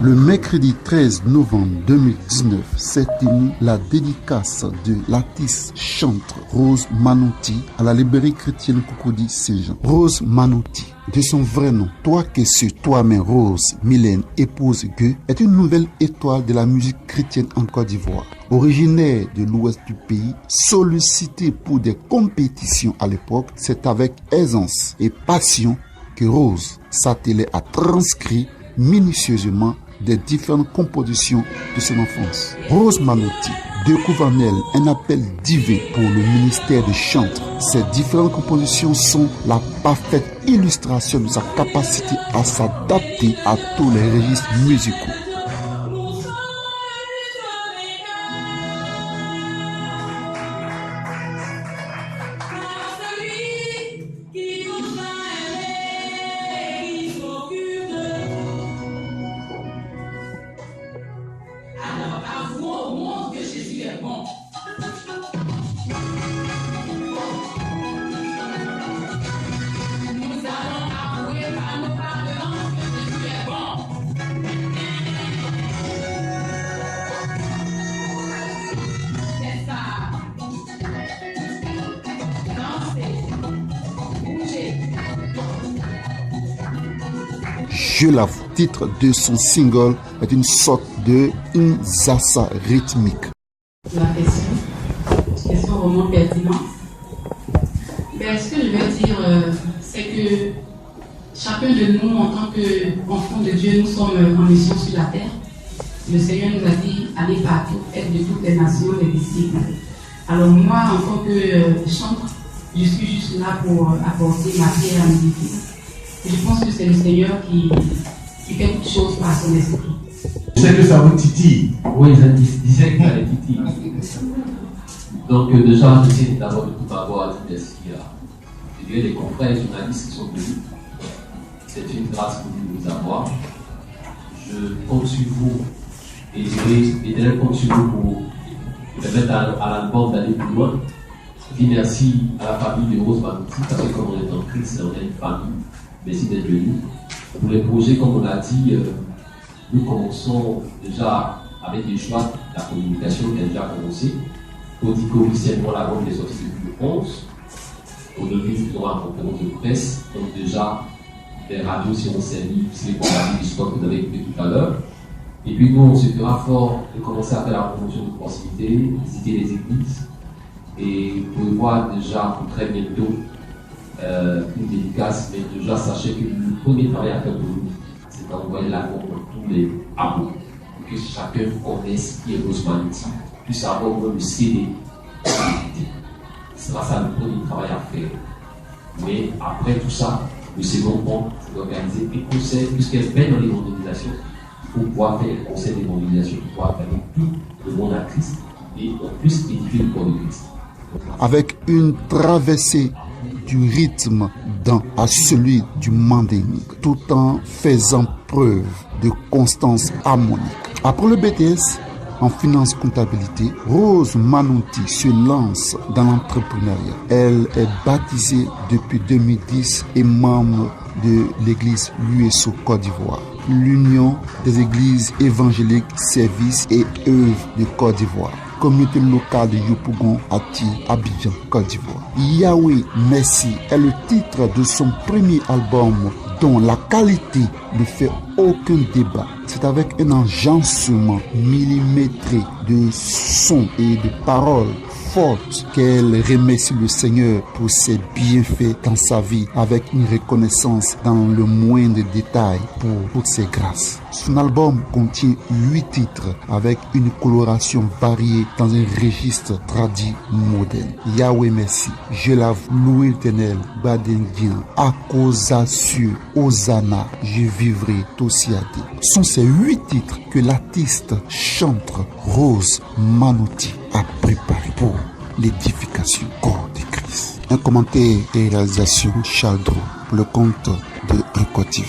Le mercredi 13 novembre 2019 s'est tenue la dédicace de l'artiste chantre Rose Manouti à la librairie chrétienne Cocody Saint-Jean. Rose Manouti, de son vrai nom, toi que c'est toi-même Rose Mylène épouse Gueux, est une nouvelle étoile de la musique chrétienne en Côte d'Ivoire. Originaire de l'ouest du pays, sollicitée pour des compétitions à l'époque, c'est avec aisance et passion que Rose s'attelait à transcrire minutieusement des différentes compositions de son enfance. Rose Manouti découvre en elle un appel divin pour le ministère de chantre. Ces différentes compositions sont la parfaite illustration de sa capacité à s'adapter à tous les registres musicaux. Je l'avoue, le titre de son single est une sorte de Nzassa rythmique. La question vraiment pertinente. Ce que je vais dire, c'est que chacun de nous, en tant qu'enfants de Dieu, nous sommes en mission sur la terre. Le Seigneur nous a dit, allez partout, faites de toutes les nations des disciples. Alors moi, en tant que chantre, je suis juste là pour apporter ma pierre à l'édifice. Je pense que c'est le Seigneur qui fait toutes choses par son esprit. Je sais que ça vous titille. Oui, ça disait que ça les titille. Donc déjà, je sais d'abord de tout d'abord à dire merci à les confrères journalistes qui sont venus. C'est une grâce pour nous de vous avoir. Je compte sur vous et je compte sur vous pour permettre à l'album d'aller plus loin. Et merci à la famille de Rose Manouti, parce que comme on est en Christ, on est une famille. Merci d'être venu. Pour les projets, comme on l'a dit, nous commençons déjà avec les choix de la communication qui a déjà commencé. Pour dire qu'officiellement, la vente est sortie depuis le 11. Aujourd'hui, nous aurons une conférence de presse. Donc déjà, les radios seront servies, c'est les compagnies du sport que vous avez écouté tout à l'heure. Et puis nous, on se fera fort de commencer à faire la promotion de proximité, visiter les églises. Et vous pouvez voir déjà pour très bientôt une dédicace, mais déjà sachez que le premier travail à faire pour nous, c'est d'envoyer la pour tous les abonnés, pour que chacun connaisse qui est Rose Manouti, puisse avoir le CD. Ce sera ça le premier travail à faire. Mais après tout ça, le second point, c'est d'organiser des concerts, puisqu'elle fait dans l'évangélisation, il faut pouvoir faire des concerts d'évangélisation pour pouvoir faire tout le monde à Christ et on puisse édifier le corps de Christ. Avec une traversée du rythme à celui du mandémique, tout en faisant preuve de constance harmonique. Après le BTS en finance comptabilité, Rose Manouti se lance dans l'entrepreneuriat. Elle est baptisée depuis 2010 et membre de l'église l'USO Côte d'Ivoire, l'Union des églises évangéliques, services et œuvres de Côte d'Ivoire. Communauté locale de Yopougon, Ati, Abidjan, Côte d'Ivoire. Yahweh Merci est le titre de son premier album dont la qualité ne fait aucun débat. C'est avec un agencement millimétré de sons et de paroles fortes qu'elle remercie le Seigneur pour ses bienfaits dans sa vie, avec une reconnaissance dans le moindre détail pour toutes ses grâces. Son album contient 8 titres avec une coloration variée dans un registre tradit moderne. Yahweh Merci, Je l'avoue, Loué l'Éternel, Badengien, Akosasu, Hosanna, Je vivrai, Tosiade. Sont ces 8 titres que l'artiste chantre Rose Manouti a préparé pour l'édification corps de Christ. Un commentaire et réalisation Chaldro pour le compte de Record TV.